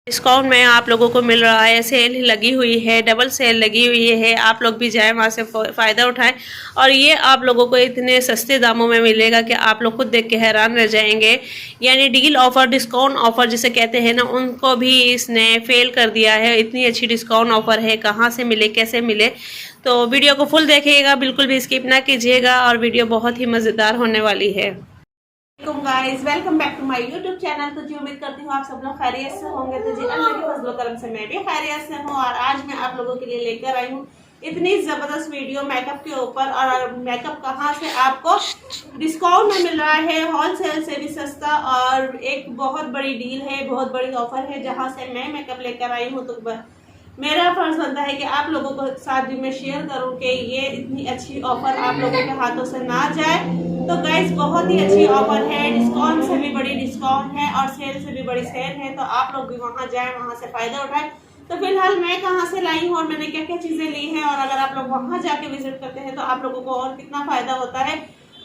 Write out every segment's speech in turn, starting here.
Discount में आप लोगों को मिल रहा है, सेल लगी हुई है, डबल सेल लगी हुई है। आप लोग भी जाएं वहाँ से फ़ायदा उठाएं और ये आप लोगों को इतने सस्ते दामों में मिलेगा कि आप लोग खुद देख के हैरान रह जाएंगे। यानी डील ऑफ़र, डिस्काउंट ऑफ़र जिसे कहते हैं ना, उनको भी इसने फेल कर दिया है। इतनी अच्छी डिस्काउंट ऑफ़र है, कहाँ से मिले, कैसे मिले। तो वीडियो को फुल देखिएगा, बिल्कुल भी स्किप ना कीजिएगा और वीडियो बहुत ही मज़ेदार होने वाली है। Guys, welcome back to my YouTube channel. तो जी उम्मीद करती हूँ आप सब लोग खैरियत से होंगे। तो जी अल्लाह के फजल करम से मैं भी खैरियत से हूँ और आज मैं आप लोगों के लिए लेकर आई हूँ इतनी ज़बरदस्त वीडियो मेकअप के ऊपर। और मेकअप कहाँ से आपको डिस्काउंट में मिल रहा है, होलसेल से भी सस्ता, और एक बहुत बड़ी डील है, बहुत बड़ी ऑफर है जहाँ से मैं मेकअप लेकर आई हूँ। तो मेरा फर्ज बनता है कि आप लोगों को साथ भी मैं शेयर करूं कि ये इतनी अच्छी ऑफर आप लोगों के हाथों से ना जाए। तो गाइस, बहुत ही अच्छी ऑफर है, डिस्काउंट से भी बड़ी डिस्काउंट है और सेल से भी बड़ी सेल है। तो आप लोग भी वहां जाएं, वहां से फायदा उठाएं। तो फिलहाल मैं कहां से लाई हूं और मैंने क्या क्या चीजें ली हैं, और अगर आप लोग वहां जाके विजिट करते हैं तो आप लोगों को और कितना फायदा होता है।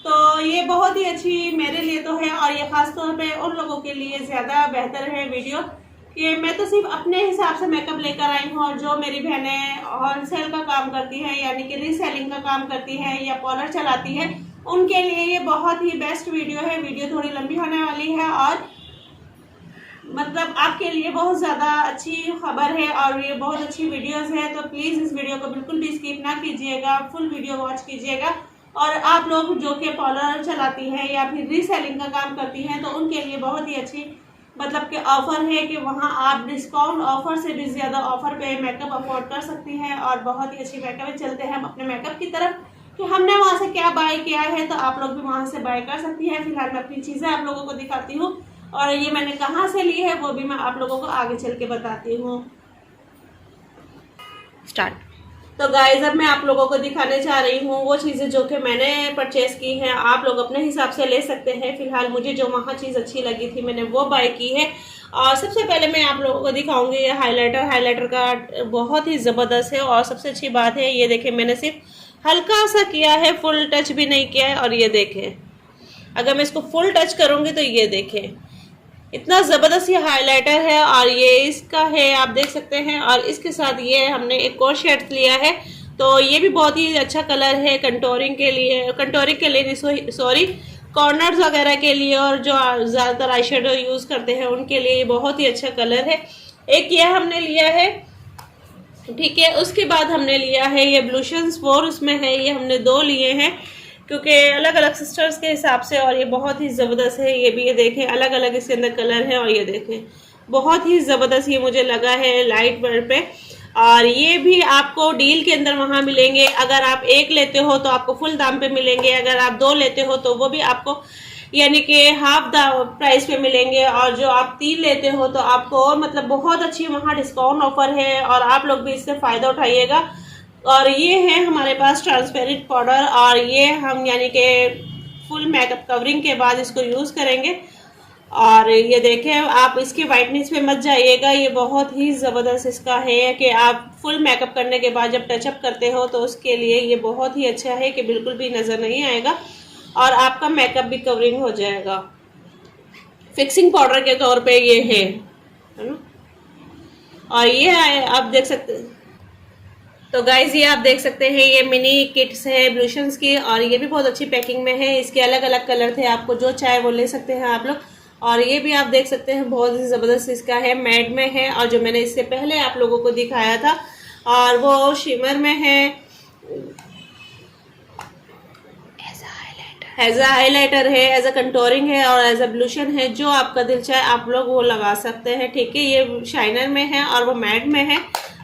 तो ये बहुत ही अच्छी मेरे लिए तो है, और ये खासतौर पर उन लोगों के लिए ज्यादा बेहतर है वीडियो कि मैं तो सिर्फ अपने हिसाब से मेकअप लेकर आई हूँ, और जो मेरी बहनें होलसेल का काम करती है यानी कि रीसेलिंग का काम करती है या पार्लर चलाती है, उनके लिए ये बहुत ही बेस्ट वीडियो है। वीडियो थोड़ी लंबी होने वाली है और मतलब आपके लिए बहुत ज़्यादा अच्छी खबर है और ये बहुत अच्छी वीडियोस है। तो प्लीज़ इस वीडियो को बिल्कुल भी स्किप ना कीजिएगा, फुल वीडियो वॉच कीजिएगा। और आप लोग जो कि पार्लर चलाती हैं या फिर रीसेलिंग का काम करती हैं, तो उनके लिए बहुत ही अच्छी मतलब कि ऑफर है कि वहाँ आप डिस्काउंट ऑफर से भी ज़्यादा ऑफर पे मेकअप अफोर्ड कर सकती हैं। और बहुत ही अच्छी मेकअप चलते हैं हम अपने मेकअप की तरफ कि हमने वहाँ से क्या बाय किया है, तो आप लोग भी वहाँ से बाय कर सकती हैं। फिलहाल मैं अपनी चीज़ें आप लोगों को दिखाती हूँ और ये मैंने कहाँ से ली है वो भी मैं आप लोगों को आगे चल के बताती हूँ। स्टार्ट। तो गाइस, अब मैं आप लोगों को दिखाने जा रही हूँ वो चीज़ें जो कि मैंने परचेस की हैं। आप लोग अपने हिसाब से ले सकते हैं। फिलहाल मुझे जो वहाँ चीज़ अच्छी लगी थी मैंने वो बाय की है। और सबसे पहले मैं आप लोगों को दिखाऊंगी ये हाइलाइटर का बहुत ही ज़बरदस्त है। और सबसे अच्छी बात है, ये देखें, मैंने सिर्फ हल्का सा किया है, फुल टच भी नहीं किया है। और ये देखें, अगर मैं इसको फुल टच करूँगी तो ये देखें, इतना ज़बरदस्त ये हाइलाइटर है। और ये इसका है, आप देख सकते हैं। और इसके साथ ये हमने एक और शेड लिया है, तो ये भी बहुत ही अच्छा कलर है कंटोरिंग के लिए नहीं, सॉरी, कॉर्नर्स वगैरह के लिए, और जो ज़्यादातर आई शेडो यूज़ करते हैं उनके लिए ये बहुत ही अच्छा कलर है। एक ये हमने लिया है, ठीक है। उसके बाद हमने लिया है ये ब्लूशंस 4 उसमें है, ये हमने 2 लिए हैं क्योंकि अलग अलग सिस्टर्स के हिसाब से। और ये बहुत ही ज़बरदस्त है, ये भी, ये देखें, अलग अलग इसके अंदर कलर है। और ये देखें, बहुत ही ज़बरदस्त ये मुझे लगा है लाइट वर्ड पे। और ये भी आपको डील के अंदर वहाँ मिलेंगे। अगर आप एक लेते हो तो आपको फुल दाम पे मिलेंगे, अगर आप 2 लेते हो तो वो भी आपको यानी कि हाफ द प्राइस पे मिलेंगे, और जो आप 3 लेते हो तो आपको और मतलब बहुत अच्छी वहाँ डिस्काउंट ऑफर है और आप लोग भी इससे फ़ायदा उठाइएगा। और ये है हमारे पास ट्रांसपेरेंट पाउडर, और ये हम यानी कि फुल मेकअप कवरिंग के बाद इसको यूज़ करेंगे। और ये देखें, आप इसके वाइटनेस पे मत जाइएगा, ये बहुत ही ज़बरदस्त इसका है कि आप फुल मेकअप करने के बाद जब टचअप करते हो तो उसके लिए ये बहुत ही अच्छा है कि बिल्कुल भी नज़र नहीं आएगा और आपका मेकअप भी कवरिंग हो जाएगा। फिक्सिंग पाउडर के तौर पे ये है ना। और ये आप देख सकते हैं, तो गाइज ये आप देख सकते हैं, ये मिनी किट्स है ब्लूशंस की, और ये भी बहुत अच्छी पैकिंग में है। इसके अलग अलग कलर थे, आपको जो चाहे वो ले सकते हैं आप लोग। और ये भी आप देख सकते हैं, बहुत ही ज़बरदस्त इसका है, मैट में है, और जो मैंने इससे पहले आप लोगों को दिखाया था और वो शिमर में है, एज अ हाईलाइटर है, एज अ कंटोरिंग है और एज अ ब्लूशन है। जो आपका दिल चाहे आप लोग वो लगा सकते हैं, ठीक है। ये शाइनर में है और वो मैट में है।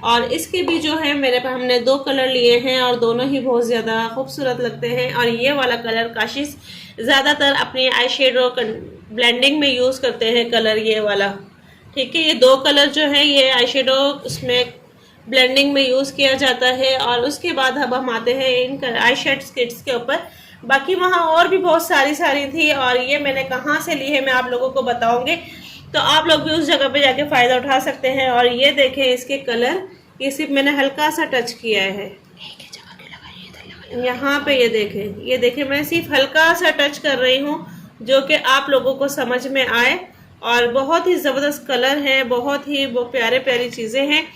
और इसके भी जो है मेरे पास हमने 2 कलर लिए हैं और दोनों ही बहुत ज़्यादा खूबसूरत लगते हैं। और ये वाला कलर काशिश ज़्यादातर अपनी आई शेडो ब्लेंडिंग में यूज़ करते हैं कलर, ये वाला, ठीक है। ये 2 कलर जो है ये आई शेडो उसमें ब्लेंडिंग में यूज़ किया जाता है। और उसके बाद अब हम आते हैं इन आई शेड किट्स के ऊपर। बाकी वहाँ और भी बहुत सारी थी, और ये मैंने कहाँ से ली है मैं आप लोगों को बताऊंगी, तो आप लोग भी उस जगह पे जाके फ़ायदा उठा सकते हैं। और ये देखें इसके कलर, ये सिर्फ मैंने हल्का सा टच किया है यहाँ पे, ये देखें मैं सिर्फ हल्का सा टच कर रही हूँ जो कि आप लोगों को समझ में आए। और बहुत ही ज़बरदस्त कलर है, बहुत ही वो प्यारे प्यारी चीज़ें हैं।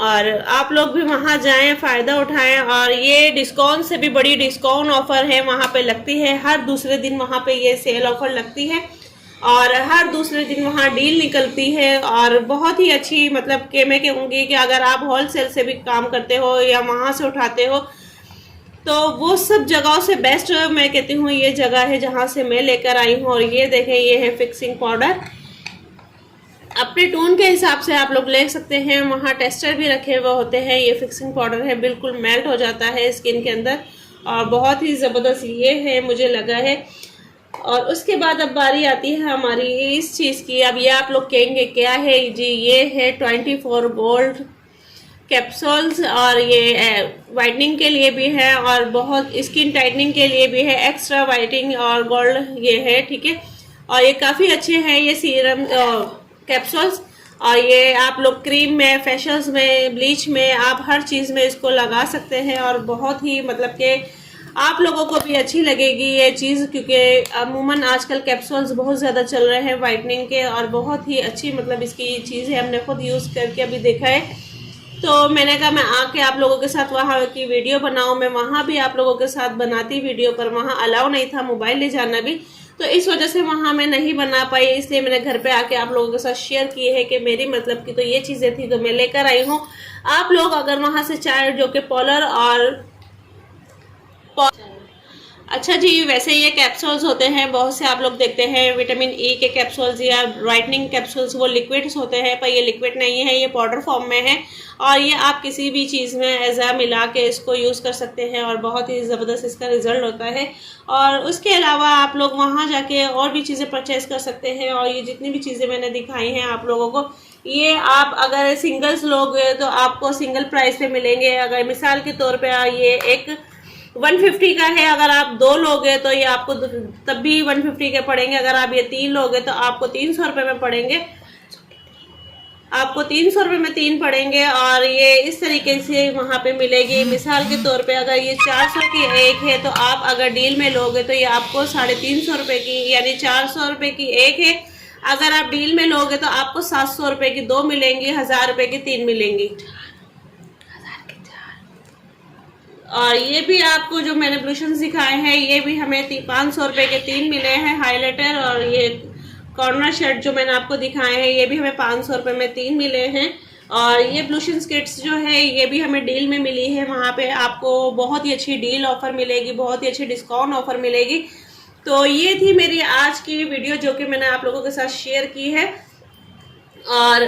और आप लोग भी वहां जाएं, फ़ायदा उठाएं। और ये डिस्काउंट से भी बड़ी डिस्काउंट ऑफर है वहां पे लगती है, हर दूसरे दिन वहां पे ये सेल ऑफर लगती है और हर दूसरे दिन वहां डील निकलती है। और बहुत ही अच्छी, मतलब कि मैं कहूँगी कि अगर आप होलसेल से भी काम करते हो या वहां से उठाते हो तो वो सब जगहों से बेस्ट मैं कहती हूँ ये जगह है जहाँ से मैं लेकर आई हूँ। और ये देखें, ये है फिक्सिंग पाउडर, अपने टोन के हिसाब से आप लोग ले सकते हैं। वहाँ टेस्टर भी रखे हुए होते हैं। ये फिक्सिंग पाउडर है, बिल्कुल मेल्ट हो जाता है स्किन के अंदर और बहुत ही ज़बरदस्त ये है, मुझे लगा है। और उसके बाद अब बारी आती है हमारी इस चीज़ की। अब ये आप लोग कहेंगे क्या है जी, ये है 24 गोल्ड कैप्सूल्स और ये वाइटनिंग के लिए भी है और बहुत स्किन टाइटनिंग के लिए भी है, एक्स्ट्रा वाइटनिंग और गोल्ड ये है, ठीक है। और ये काफ़ी अच्छे हैं ये सीरम कैप्सूल्स। और ये आप लोग क्रीम में, फेशियल्स में, ब्लीच में, आप हर चीज़ में इसको लगा सकते हैं और बहुत ही मतलब कि आप लोगों को भी अच्छी लगेगी ये चीज़, क्योंकि अमूमन आजकल कैप्सूल्स बहुत ज़्यादा चल रहे हैं वाइटनिंग के और बहुत ही अच्छी मतलब इसकी चीज़ है। हमने खुद यूज़ करके अभी देखा है, तो मैंने कहा मैं आके आप लोगों के साथ वहाँ की वीडियो बनाऊँ। मैं वहाँ भी आप लोगों के साथ बनाती वीडियो, पर वहाँ अलाउ नहीं था मोबाइल ले जाना भी, तो इस वजह से वहाँ मैं नहीं बना पाई। इसलिए मैंने घर पे आके आप लोगों के साथ शेयर किए है कि मेरी मतलब की तो ये चीज़ें थी तो मैं लेकर आई हूँ। आप लोग अगर वहाँ से चाहे, जो कि पोलर और अच्छा जी, वैसे ये कैप्सूल्स होते हैं बहुत से, आप लोग देखते हैं विटामिन ई के कैप्सूल्स या ब्राइटनिंग कैप्सूल्स, वो लिक्विड्स होते हैं, पर ये लिक्विड नहीं है, ये पाउडर फॉर्म में है। और ये आप किसी भी चीज़ में ऐसा मिला के इसको यूज़ कर सकते हैं और बहुत ही ज़बरदस्त इसका रिजल्ट होता है। और उसके अलावा आप लोग वहाँ जाके और भी चीज़ें परचेज कर सकते हैं। और ये जितनी भी चीज़ें मैंने दिखाई हैं आप लोगों को, ये आप अगर सिंगल्स लोगे तो आपको सिंगल प्राइस पे मिलेंगे। अगर मिसाल के तौर पे ये एक 150 का है, अगर आप 2 लोगे तो ये आपको तब भी 150 के पड़ेंगे। अगर आप ये 3 लोगे तो आपको 300 रुपये में पड़ेंगे, आपको 300 रुपये में 3 पड़ेंगे। और ये इस तरीके से वहाँ पे मिलेगी। मिसाल के तौर पे अगर ये 400 की एक है तो आप अगर डील में लोगे तो ये आपको 350 रुपये की, यानी 400 रुपये की एक है। अगर आप डील में लोगे तो आपको 700 रुपये की 2 मिलेंगी, 1000 रुपये की 3 मिलेंगी। और ये भी आपको जो मैंने ब्लूशन दिखाए हैं ये भी हमें 500 रुपये के 3 मिले हैं हाइलाइटर। और ये कॉर्नर शेड जो मैंने आपको दिखाए हैं ये भी हमें 500 रुपये में 3 मिले हैं। और ये ब्लूशन किट्स जो है ये भी हमें डील में मिली है, वहाँ पे आपको बहुत ही अच्छी डील ऑफर मिलेगी, बहुत ही अच्छी डिस्काउंट ऑफर मिलेगी। तो ये थी मेरी आज की वीडियो जो कि मैंने आप लोगों के साथ शेयर की है। और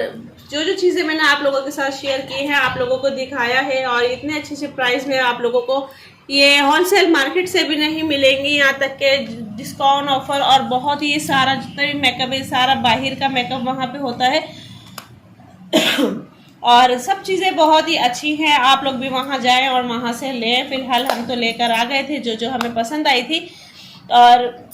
जो चीज़ें मैंने आप लोगों के साथ शेयर की हैं, आप लोगों को दिखाया है, और इतने अच्छे अच्छे प्राइस में आप लोगों को ये होलसेल मार्केट से भी नहीं मिलेंगी, यहाँ तक के डिस्काउंट ऑफर। और बहुत ही सारा जितना भी मेकअप है, सारा बाहर का मेकअप वहाँ पे होता है और सब चीज़ें बहुत ही अच्छी हैं। आप लोग भी वहाँ जाएं और वहाँ से लें। फिलहाल हम तो लेकर आ गए थे जो हमें पसंद आई थी। और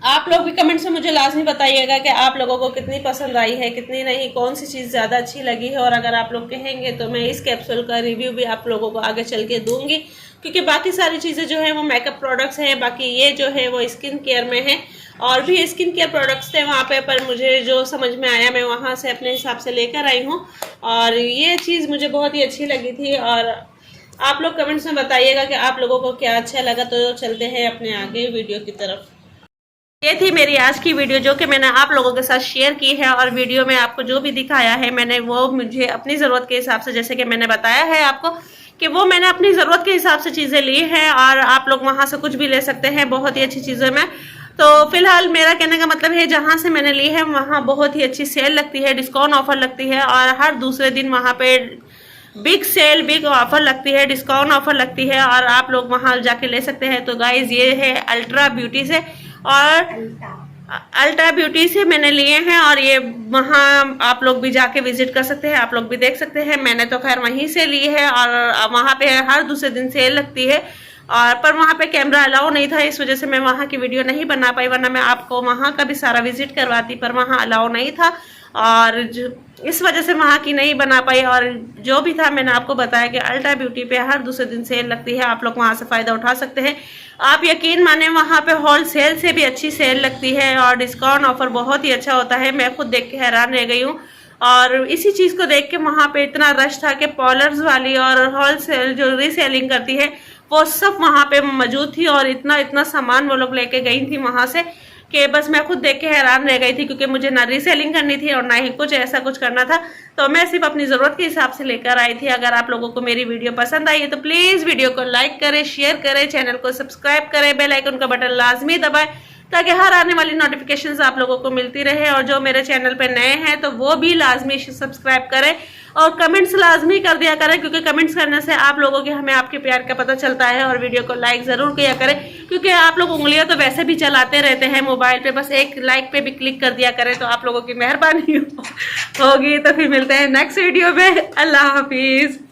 आप लोग भी कमेंट से मुझे लाजमी बताइएगा कि आप लोगों को कितनी पसंद आई है, कितनी नहीं, कौन सी चीज़ ज़्यादा अच्छी लगी है। और अगर आप लोग कहेंगे तो मैं इस कैप्सूल का रिव्यू भी आप लोगों को आगे चल के दूंगी, क्योंकि बाकी सारी चीज़ें जो है वो मेकअप प्रोडक्ट्स हैं, बाकी ये जो है वो स्किन केयर में है। और भी स्किन केयर प्रोडक्ट्स थे वहाँ पे, पर मुझे जो समझ में आया मैं वहाँ से अपने हिसाब से लेकर आई हूँ। और ये चीज़ मुझे बहुत ही अच्छी लगी थी। और आप लोग कमेंट्स में बताइएगा कि आप लोगों को क्या अच्छा लगा। तो चलते हैं अपने आगे वीडियो की तरफ। ये थी मेरी आज की वीडियो जो कि मैंने आप लोगों के साथ शेयर की है। और वीडियो में आपको जो भी दिखाया है मैंने वो मुझे अपनी ज़रूरत के हिसाब से, जैसे कि मैंने बताया है आपको कि वो मैंने अपनी ज़रूरत के हिसाब से चीज़ें ली हैं। और आप लोग वहाँ से कुछ भी ले सकते हैं बहुत ही अच्छी चीज़ों में। तो फिलहाल मेरा कहने का मतलब है जहाँ से मैंने ली है वहाँ बहुत ही अच्छी सेल लगती है, डिस्काउंट ऑफर लगती है। और हर दूसरे दिन वहाँ पे बिग सेल, बिग ऑफर लगती है, डिस्काउंट ऑफर लगती है और आप लोग वहाँ जाके ले सकते हैं। तो गाइज ये है अल्ट्रा ब्यूटी से, और अल्ट्रा ब्यूटी से मैंने लिए हैं। और ये वहाँ आप लोग भी जाके विजिट कर सकते हैं, आप लोग भी देख सकते हैं। मैंने तो खैर वहीं से ली है। और वहाँ पे हर दूसरे दिन सेल लगती है, और पर वहाँ पे कैमरा अलाउ नहीं था, इस वजह से मैं वहाँ की वीडियो नहीं बना पाई, वरना मैं आपको वहाँ का भी सारा विजिट करवाती, पर वहाँ अलाउ नहीं था। और इस वजह से वहाँ की नहीं बना पाई। और जो भी था मैंने आपको बताया कि अल्ट्रा ब्यूटी पे हर दूसरे दिन सेल लगती है, आप लोग वहाँ से फ़ायदा उठा सकते हैं। आप यकीन माने वहाँ पे होल सेल से भी अच्छी सेल लगती है और डिस्काउंट ऑफर बहुत ही अच्छा होता है। मैं खुद देख के हैरान रह गई हूँ और इसी चीज़ को देख के वहाँ पे इतना रश था कि पॉलर्स वाली और होल सेल जो रीसेलिंग करती है वो सब वहाँ पे मौजूद थी और इतना इतना सामान वो लोग लेके गई थी वहाँ से कि बस मैं खुद देख के हैरान रह गई थी, क्योंकि मुझे ना रीसेलिंग करनी थी और ना ही कुछ ऐसा कुछ करना था। तो मैं सिर्फ अपनी ज़रूरत के हिसाब से लेकर आई थी। अगर आप लोगों को मेरी वीडियो पसंद आई है तो प्लीज़ वीडियो को लाइक करें, शेयर करें, चैनल को सब्सक्राइब करें, बेल आइकन का बटन लाजमी दबाएं ताकि हर आने वाली नोटिफिकेशंस आप लोगों को मिलती रहे। और जो मेरे चैनल पे नए हैं तो वो भी लाजमी सब्सक्राइब करें और कमेंट्स लाजमी कर दिया करें, क्योंकि कमेंट्स करने से आप लोगों के हमें आपके प्यार का पता चलता है। और वीडियो को लाइक ज़रूर किया करें, क्योंकि आप लोग उंगलियां तो वैसे भी चलाते रहते हैं मोबाइल पे, बस एक लाइक पे भी क्लिक कर दिया करें तो आप लोगों की मेहरबानी होगी। तो फिर मिलते हैं नेक्स्ट वीडियो में। अल्लाह हाफिज़।